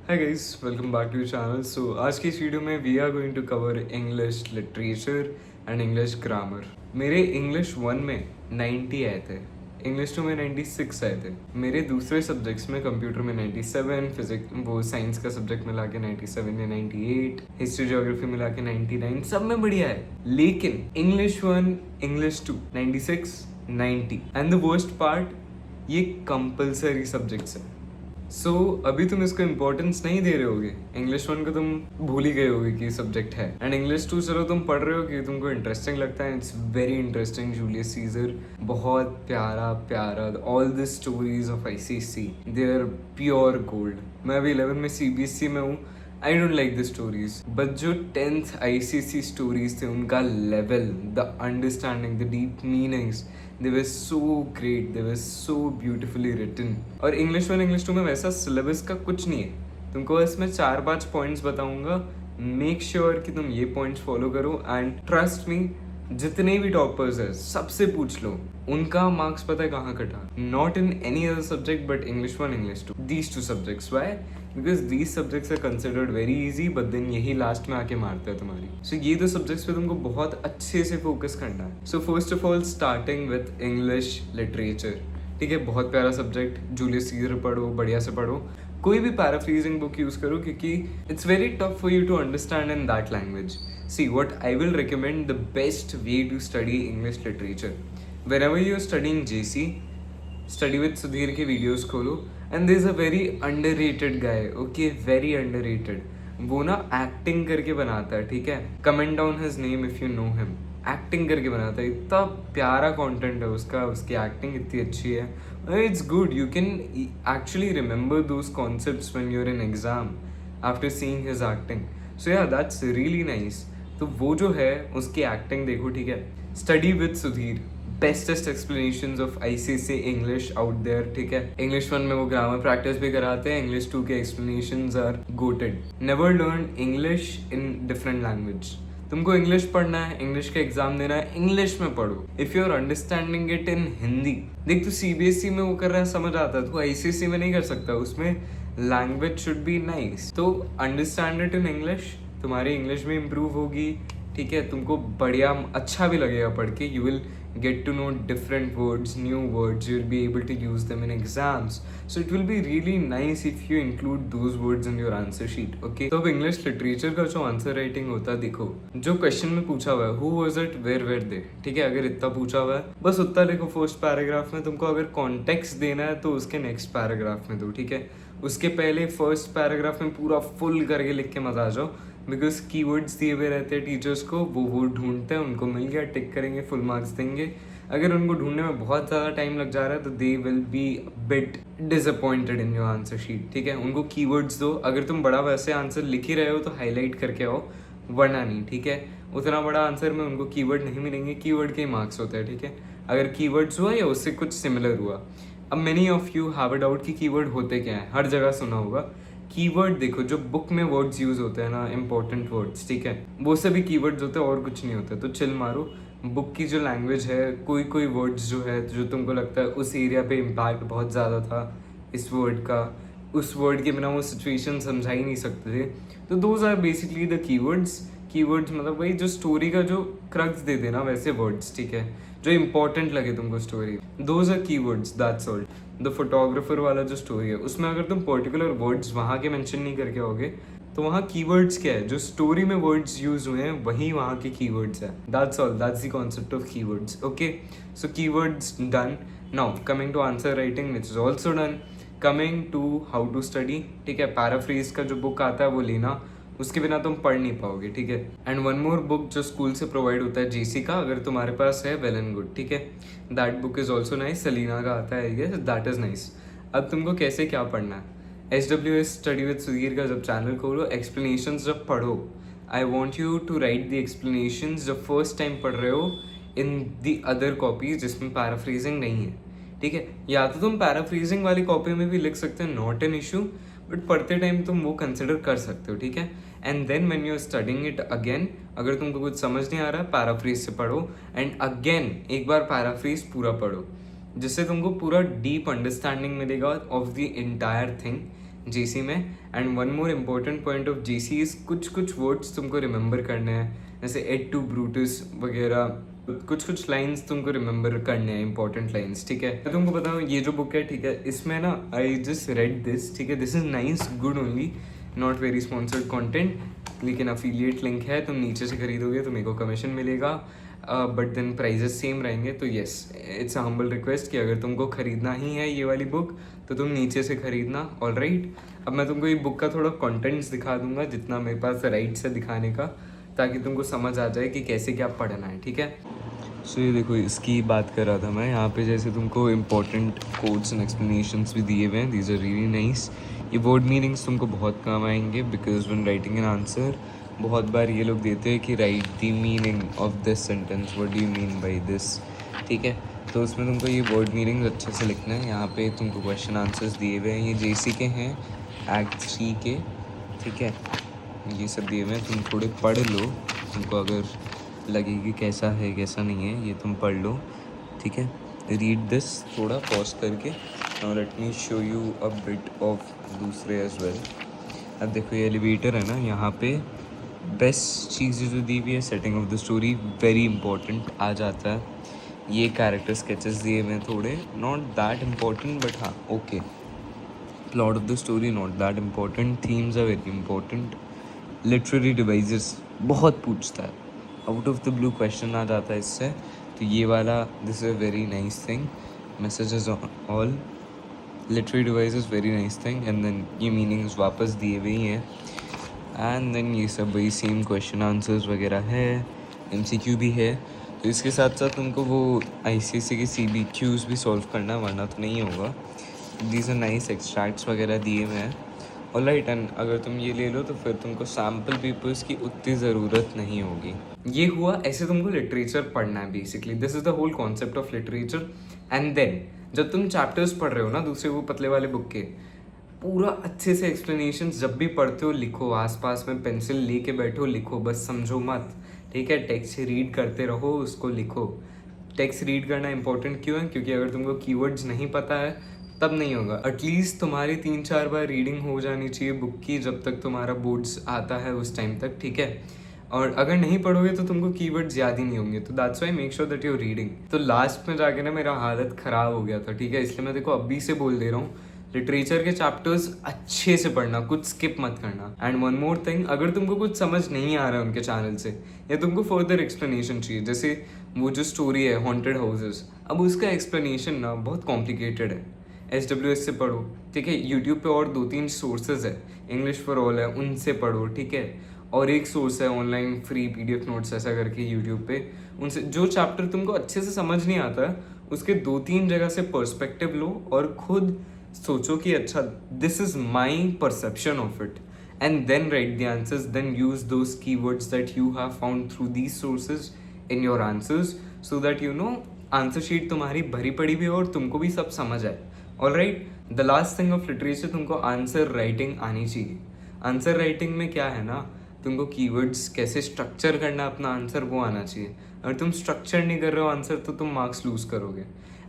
Hi guys, welcome back to channel. So आज की इस वीडियो में we are going to cover English literature and English grammar. मेरे English 1 में 90 आए थे, इंग्लिश 2 में 96 आए थे। मेरे दूसरे सब्जेक्ट्स में कंप्यूटर में 97, फिजिक्स वो साइंस का सब्जेक्ट मिला के 97 या 98, हिस्ट्री ज्योग्राफी मिला के 99, सब में बढ़िया है। लेकिन English 1, English 2 96, 90 and the worst part, ये कंपलसरी सब्जेक्ट्स है। सो अभी तुम इसको इम्पोर्टेंस नहीं दे रहे होगे। इंग्लिश 1 को तुम भूल ही गए होगे कि सब्जेक्ट है, एंड इंग्लिश 2 चलो तुम पढ़ रहे हो कि तुमको इंटरेस्टिंग लगता है। It's very interesting. Julius Caesar बहुत प्यारा प्यारा। All the stories of ICSE they are pure gold. मैं अभी 11 में CBSE में हूँ। I don't like the stories, but जो 10th ICSE स्टोरीज थे उनका level, the understanding, the deep meanings, they were so great, they were so beautifully written। और English 1 English 2 में वैसा सिलेबस का कुछ नहीं है। तुमको इसमें 4-5 पॉइंट्स बताऊंगा। मेक श्योर कि तुम ये पॉइंट्स फॉलो करो एंड ट्रस्ट मी, जितने भी टॉपर्स है सबसे पूछ लो, उनका मार्क्स पता है कहाँ कटा। Not in any other subject but English 1 English 2, these 2 subjects. Why? Because these subjects are considered very easy, but then यही लास्ट में आके मारता है तुम्हारी। सो ये 2 सब्जेक्ट्स पे तुमको बहुत अच्छे से फोकस करना है। So first of all starting with English literature. ठीक है, बहुत प्यारा सब्जेक्ट। जूलियस सीजर पढ़ो, बढ़िया से पढ़ो। कोई भी पैराफ्रीजिंग बुक यूज करो क्योंकि it's very tough for you to understand in that language. See, what I will recommend, the best way to study English literature. Whenever you're studying JC, study with Sudhir के videos खोलो, and there's a very underrated guy, okay, very underrated. वो ना acting करके बनाता है, ठीक है? Comment down his name if you know him. Acting करके बनाता है, इतना प्यारा content है उसका, उसकी acting इतनी अच्छी है. It's good. You can actually remember those concepts when you're in exam after seeing his acting. So yeah, that's really nice. तो वो जो है उसकी एक्टिंग देखो, ठीक है? Study with Sudhir, bestest explanations of ICSE English out there, ठीक है? इंग्लिश 1 में वो ग्रामर प्रैक्टिस भी कराते हैं, इंग्लिश 2 के explanations are goated. Never learn English in different language. तुमको इंग्लिश पढ़ना है, इंग्लिश का एग्जाम देना है, इंग्लिश में पढ़ो। If you are understanding it in Hindi, देख तू CBSE में वो कर रहा है, समझ आता है, तू ICSE में नहीं कर सकता। उसमें लैंग्वेज शुड बी नाइस। तो अंडरस्टैंड इट इन इंग्लिश, तुम्हारी इंग्लिश में इम्प्रूव होगी, ठीक है? तुमको बढ़िया अच्छा भी लगेगा पढ़ के। You will get to know different words, new words, you will be able to use them in exams. So it will be really nice if you include those words in your answer sheet, okay? तो अब English literature का जो answer writing होता है, देखो जो question में पूछा हुआ है, who was it, where were they, ठीक है? अगर इतना पूछा हुआ है बस उतना लिखो फर्स्ट पैराग्राफ में। तुमको अगर कॉन्टेक्स्ट देना है तो उसके नेक्स्ट पैराग्राफ में दो, ठीक है? उसके पहले फर्स्ट पैराग्राफ में पूरा फुल करके लिख के मत आ जाओ, बिकॉज कीवर्ड्स दिए हुए रहते हैं टीचर्स को, वो ढूंढते हैं, उनको मिल गया, टिक करेंगे, फुल मार्क्स देंगे। अगर उनको ढूंढने में बहुत ज़्यादा टाइम लग जा रहा है तो they will be bit disappointed in your answer sheet, ठीक है? उनको कीवर्ड्स दो। अगर तुम बड़ा वैसे आंसर लिख ही रहे हो तो हाईलाइट करके आओ, वरना नहीं, ठीक है? उतना बड़ा आंसर में उनको कीवर्ड नहीं मिलेंगे, कीवर्ड के मार्क्स होते हैं, ठीक है? अगर कीवर्ड्स हुआ या उससे कुछ सिमिलर हुआ। अब many of you have a doubt कि कीवर्ड होते क्या है, हर जगह सुना होगा। कीवर्ड देखो, जो बुक में वर्ड्स यूज होते हैं ना, इंपॉर्टेंट वर्ड्स, ठीक है, वो सभी कीवर्ड्स होते हैं और कुछ नहीं होता। तो चिल मारो। बुक की जो लैंग्वेज है, कोई कोई वर्ड्स जो है जो तुमको लगता है उस एरिया पे इम्पैक्ट बहुत ज़्यादा था इस वर्ड का, उस वर्ड के बिना वो सिचुएशन समझा ही नहीं सकते थे, तो those are basically the keywords. Keywords मतलब वही जो स्टोरी का जो क्रक्स दे देना वैसे वर्ड्स, ठीक है? जो इंपॉर्टेंट लगे तुमको story, those are keywords, that's all. The photographer वाला जो स्टोरी है उसमें अगर तुम पर्टिकुलर वर्ड्स वहाँ के मेंशन नहीं करके आओगे तो वहाँ कीवर्ड्स क्या है, जो स्टोरी में वर्ड्स यूज हुए हैं वही वहाँ के कीवर्ड्स है। That's all, that's the concept of keywords, okay? So keywords done. Now coming to answer writing which is also done. Coming to how to study, ठीक है? पैराफ्रेज का जो बुक आता है वो लेना, उसके बिना तुम पढ़ नहीं पाओगे, ठीक है? एंड वन मोर बुक जो स्कूल से प्रोवाइड होता है JC का, अगर तुम्हारे पास है, वेल एंड गुड, ठीक है? That book is also nice. Selina का आता है, ये दैट इज नाइस। अब तुमको कैसे क्या पढ़ना है, SWS स्टडी विद सुधीर का जब चैनल खोलो, एक्सप्लेनेशंस जब पढ़ो, I want you to write the explanations जब फर्स्ट टाइम पढ़ रहे हो इन दी अदर कॉपीज जिसमें पैराफ्रेजिंग नहीं है, ठीक है? या तो तुम पैराफ्रेजिंग वाली कॉपी में भी लिख सकते हो, नॉट एन इशू, बट पढ़ते टाइम तुम वो कंसिडर कर सकते हो, ठीक है? And then when you are studying it again, अगर तुमको कुछ समझ नहीं आ रहा है, पैराफ्रेज से पढ़ो, एंड अगेन एक बार पैराफ्रेज पूरा पढ़ो, जिससे तुमको पूरा डीप अंडरस्टैंडिंग मिलेगा of the entire thing. GC में। And one more important point of GC is कुछ कुछ वर्ड्स तुमको रिमेंबर करने हैं, जैसे एड टू ब्रूटस वगैरह, कुछ कुछ लाइंस तुमको रिमेंबर करने हैं, इंपॉर्टेंट लाइंस, ठीक है। मैं तुमको बताऊँ ये जो बुक है, ठीक है, इसमें ना आई जस्ट रेड दिस, ठीक है, this is nice, good only, not very sponsored content, लेकिन अफिलिएट लिंक है, तुम नीचे से खरीदोगे तो मेरे को कमीशन मिलेगा, बट देन प्राइजेस सेम रहेंगे। तो yes, it's a humble request कि अगर तुमको खरीदना ही है ये वाली बुक तो तुम नीचे से खरीदना, ऑल राइट। अब मैं तुमको ये बुक का थोड़ा कंटेंट्स दिखा दूंगा जितना मेरे पास राइट्स है दिखाने का, ताकि तुमको समझ आ जाए कि कैसे क्या पढ़ना है, ठीक है। सो ये देखो, इसकी बात कर रहा था मैं, यहाँ पे जैसे तुमको इंपॉर्टेंट कोड्स एंड एक्सप्लेनेशंस भी दिए हुए हैं, दीज आर रियली नाइस। ये वर्ड मीनिंग्स तुमको बहुत काम आएंगे, because when writing an answer बहुत बार ये लोग देते हैं कि right the meaning of this sentence, what do you mean by this, ठीक है। तो उसमें तुमको ये वर्ड मीनिंग अच्छे से लिखना है। यहाँ पे तुमको क्वेश्चन आंसर्स दिए हुए हैं, ये जेसी के हैं, एक्ट 3 के, ठीक है, ये सब दिए हुए हैं, तुम थोड़े पढ़ लो, तुमको अगर लगे कि कैसा है कैसा नहीं है, ये तुम पढ़ लो, ठीक है। रीड दिस, थोड़ा पॉज करके। Now let me show you a bit of दूसरे एज वेल। अब देखो ये एलिवेटर है ना, यहाँ पे बेस्ट चीज़ें जो दी हुई है, setting of the story very important आ जाता है। ये कैरेक्टर स्केचेस दिए हुए हैं थोड़े, नॉट दैट इम्पॉर्टेंट, बट हाँ okay. Plot of the story not that important, themes are very important. Literary devices बहुत पूछता है, out of the blue question आ जाता है इससे, तो ये वाला this is a very nice thing. Messages all literary devices very nice thing, and then ये मीनिंग्स वापस दिए हुए ही हैं, एंड देन ये सब वही सेम क्वेश्चन आंसर्स वगैरह है, एमसीक्यू भी है। तो इसके साथ साथ तुमको वो आईसीएसई के सीबीक्यूज भी सॉल्व करना है, वरना तो नहीं होगा। दीज आर नाइस एक्सट्रैक्ट्स वगैरह दिए हुए हैं, ऑलराइट। एंड अगर तुम ये ले लो तो फिर तुमको सैम्पल पेपर्स की उतनी ज़रूरत नहीं होगी। ये हुआ, ऐसे तुमको लिटरेचर पढ़ना है basically, this is the whole concept of literature. And then जब तुम चैप्टर्स पढ़ रहे हो ना दूसरे वो पतले वाले बुक के, पूरा अच्छे से एक्सप्लेनेशन जब भी पढ़ते हो लिखो, आसपास में पेंसिल लेके बैठो, लिखो, बस समझो मत, ठीक है। टेक्स्ट रीड करते रहो, उसको लिखो। टेक्स्ट रीड करना इंपॉर्टेंट क्यों है? क्योंकि अगर तुमको कीवर्ड्स नहीं पता है तब नहीं होगा। एटलीस्ट तुम्हारी 3-4 बार रीडिंग हो जानी चाहिए बुक की, जब तक तुम्हारा बोर्ड्स आता है उस टाइम तक, ठीक है। और अगर नहीं पढ़ोगे तो तुमको कीवर्ड्स याद ही नहीं होंगे, तो that's why make sure that you reading. तो लास्ट में जाके ना मेरा हालत ख़राब हो गया था, ठीक है, इसलिए मैं देखो अभी से बोल दे रहा हूँ, लिटरेचर के चैप्टर्स अच्छे से पढ़ना, कुछ स्किप मत करना। एंड वन मोर थिंग, अगर तुमको कुछ समझ नहीं आ रहा है उनके चैनल से, या तुमको फर्दर एक्सप्लेनेशन चाहिए, जैसे वो जो स्टोरी है हॉन्टेड हाउसेस, अब उसका एक्सप्लेनेशन ना बहुत कॉम्प्लिकेटेड है, SWS से पढ़ो, ठीक है। यूट्यूब पे और 2-3 सोर्सेज है, इंग्लिश फॉर ऑल है, उनसे पढ़ो, ठीक है। और एक सोर्स है ऑनलाइन फ्री PDF नोट्स ऐसा करके यूट्यूब पे, उनसे जो चैप्टर तुमको अच्छे से समझ नहीं आता है उसके 2-3 जगह से पर्सपेक्टिव लो और खुद सोचो कि अच्छा this is my perception of it, and then write the answers, then use those keywords that you have found through these sources in your answers, so that you know answer sheet तुम्हारी भरी पड़ी भी हो और तुमको भी सब समझ आए, alright. The last thing of literature, तुमको आंसर राइटिंग आनी चाहिए। आंसर राइटिंग में क्या है ना, तुमको कीवर्ड्स कैसे स्ट्रक्चर करना अपना आंसर वो आना चाहिए। अगर तुम स्ट्रक्चर नहीं कर रहे हो आंसर तो तुम मार्क्स लूज करोगे।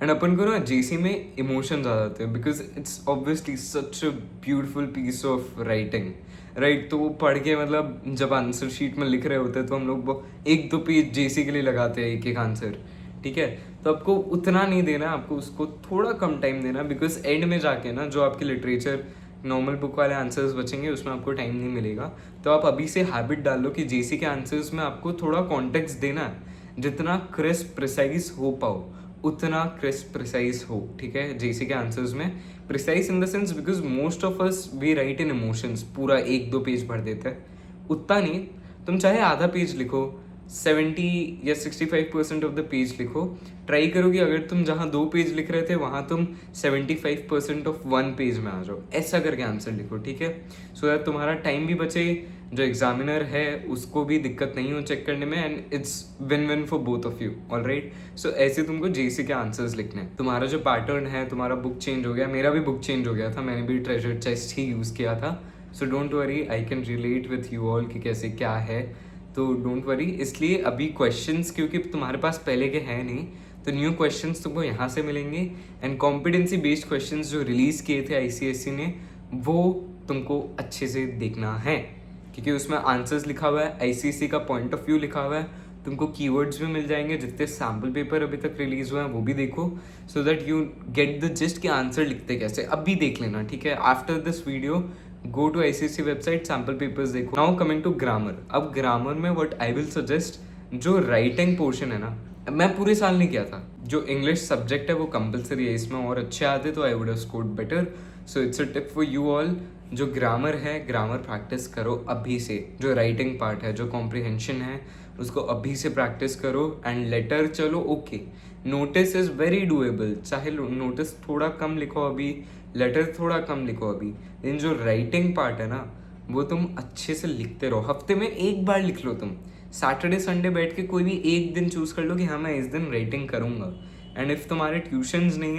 एंड अपन को ना जेसी में इमोशंस आ जाते हैं, because it's obviously such a beautiful piece of writing, right. तो वो पढ़ के मतलब जब आंसर शीट में लिख रहे होते हैं तो हम लोग 1-2 पेज जेसी के लिए लगाते हैं एक एक आंसर, ठीक है। तो आपको उतना नहीं देना, आपको उसको थोड़ा कम टाइम देना, बिकॉज एंड में जाके ना जो आपके लिटरेचर नॉर्मल बुक वाले आंसर्स बचेंगे उसमें आपको टाइम नहीं मिलेगा। तो आप अभी से हैबिट डाल लो कि जेसी के आंसर्स में आपको थोड़ा कॉन्टेक्स्ट देना है, जितना क्रिस्प प्रिसाइज हो पाओ उतना क्रिस्प प्रिसाइज हो, ठीक है। जेसी के आंसर्स में precise in the sense because most of us we write in emotions, पूरा 1-2 पेज भर देते हैं, उतना नहीं। तुम चाहे आधा पेज लिखो, 70 या 65% ऑफ द पेज लिखो। ट्राई करो कि अगर तुम जहाँ 2 पेज लिख रहे थे वहाँ तुम 75% ऑफ 1 पेज में आ जाओ, ऐसा करके आंसर लिखो, ठीक है। सो दैट तुम्हारा टाइम भी बचे, जो एग्जामिनर है उसको भी दिक्कत नहीं हो चेक करने में, and it's win win for both of you, alright. So ऐसे तुमको जेसी के आंसर्स लिखने हैं। तुम्हारा जो पैटर्न है, तुम्हारा बुक चेंज हो गया, मेरा भी बुक चेंज हो गया था, मैंने भी ट्रेजर चेस्ट ही यूज़ किया था। So don't worry, I can relate with you all कि कैसे क्या है, तो डोंट वरी। इसलिए अभी क्वेश्चंस क्योंकि तुम्हारे पास पहले के हैं नहीं, तो न्यू क्वेश्चंस तुमको यहाँ से मिलेंगे, एंड कॉम्पिटेंसी बेस्ड क्वेश्चंस जो रिलीज़ किए थे आईसीएसई ने वो तुमको अच्छे से देखना है, क्योंकि उसमें आंसर्स लिखा हुआ है, आईसीएसई का पॉइंट ऑफ व्यू लिखा हुआ है, तुमको कीवर्ड्स भी मिल जाएंगे, जितने सैम्पल पेपर अभी तक रिलीज हुए हैं वो भी देखो, so that you get the gist के आंसर लिखते कैसे, अब भी देख लेना, ठीक है। After this video go to ICSE website, sample papers देखो। Now coming to grammar. अब ग्रामर में व्हाट आई विल सजेस्ट, जो राइटिंग पोर्शन है ना, मैं पूरे साल नहीं किया था, जो इंग्लिश सब्जेक्ट है वो कंपलसरी है, इसमें और अच्छे आते तो I would have scored better, so it's a tip for you all. जो ग्रामर है, ग्रामर प्रैक्टिस करो अभी से, जो राइटिंग पार्ट है, जो कॉम्प्रिहेंशन है, उसको अभी से प्रैक्टिस करो। एंड लेटर चलो okay, notice is very doable, चाहे नोटिस थोड़ा कम लिखो अभी, लेटर थोड़ा कम लिखो अभी, लेकिन जो राइटिंग पार्ट है ना वो तुम अच्छे से लिखते रहो। हफ्ते में एक बार लिख लो, तुम सैटरडे संडे बैठ के कोई भी एक दिन चूज कर लो कि हाँ मैं इस दिन राइटिंग करूँगा। एंड इफ़ तुम्हारे ट्यूशंस नहीं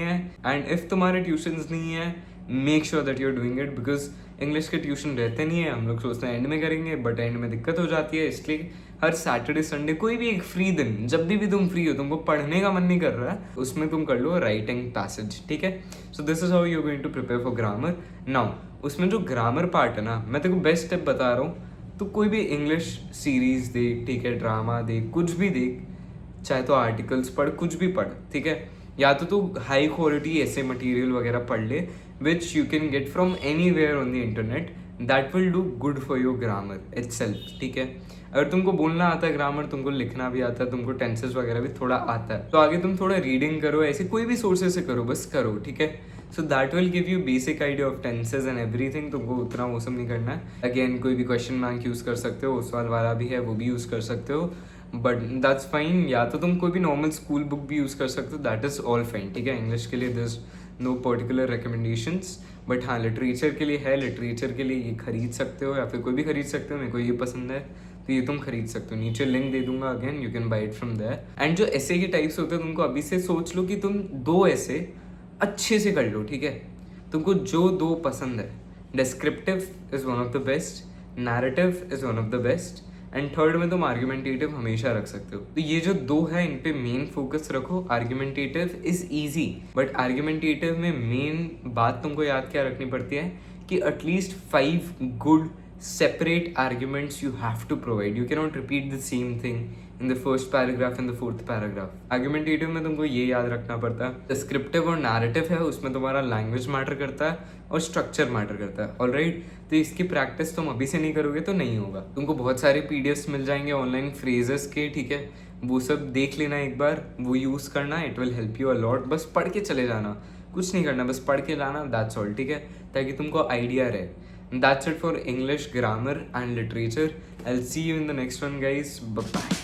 है make sure that you are doing it, because English के ट्यूशन रहते नहीं है, हम लोग सोचते हैं एंड में करेंगे, बट एंड में दिक्कत हो जाती है। इसलिए हर सैटरडे संडे कोई भी एक फ्री दिन, जब भी तुम फ्री हो, तुमको पढ़ने का मन नहीं कर रहा है, उसमें तुम कर लो राइटिंग पैसेज, ठीक है। So this is how you going to prepare for grammar. Now उसमें जो ग्रामर पार्ट है ना, मैं तेको बेस्ट स्टेप बता रहा हूँ, तो कोई भी इंग्लिश सीरीज देख, ठीक है, ड्रामा देख, कुछ भी देख, चाहे तो आर्टिकल्स पढ़, कुछ भी पढ़, ठीक है, या तो तू हाई क्वालिटी ऐसे मटेरियल वगैरह पढ़ ले which you can get from anywhere on the internet, that will do good for your grammar itself, ठीक है। अगर तुमको बोलना आता है ग्रामर, तुमको लिखना भी आता है, तुमको टेंसेस वगैरह भी थोड़ा आता है, तो आगे तुम थोड़ा रीडिंग करो, ऐसे कोई भी सोर्सेस से करो, बस करो, ठीक है। So that will give you basic idea of tenses and everything, तुमको उतना वो सब नहीं करना है। अगेन कोई भी क्वेश्चन बैंक यूज़ कर सकते हो, उस वाला भी है वो भी यूज़ कर सकते हो, बट दैट्स फाइन। या तो तुम कोई भी नॉर्मल स्कूल बुक भी यूज़ कर सकते हो, दैट इज़ ऑल फाइन, ठीक है। इंग्लिश के लिए this no particular recommendations, but हाँ लिटरेचर के लिए है, लिटरेचर के लिए ये खरीद सकते हो, या फिर कोई भी खरीद सकते हो, मेरे को ये पसंद है तो ये तुम खरीद सकते हो, नीचे लिंक दे दूंगा, again you can buy it from there. And जो ऐसे के टाइप्स होते हैं, तुमको अभी से सोच लो कि तुम 2 ऐसे अच्छे से कर लो, ठीक है। तुमको जो 2 पसंद है, descriptive is one of the best, narrative is one of the best, and third में तुम आर्ग्यूमेंटेटिव हमेशा रख सकते हो। तो ये जो 2 है, इन पे मेन फोकस रखो। Argumentative is easy, but argumentative में मेन बात तुमको याद क्या रखनी पड़ती है कि at least 5 good separate arguments you have to provide. You cannot repeat the same thing in the first paragraph and the fourth paragraph. Argumentative में तुमको ये याद रखना पड़ता है। Descriptive और narrative है, उसमें तुम्हारा language matter करता है और structure matter करता है, alright? तो इसकी प्रैक्टिस तुम अभी से नहीं करोगे तो नहीं होगा। तुमको बहुत सारे PDFs मिल जाएंगे ऑनलाइन फ्रेजेस के, ठीक है, वो सब देख लेना एक बार, वो यूज़ करना, it will help you a lot. बस पढ़ के चले जाना, कुछ नहीं करना, बस पढ़ के लाना, दैट्स ऑल, ठीक है, ताकि तुमको आइडिया रहे। That's it for English, grammar and literature. I'll see you in the next one, guys. Bye-bye.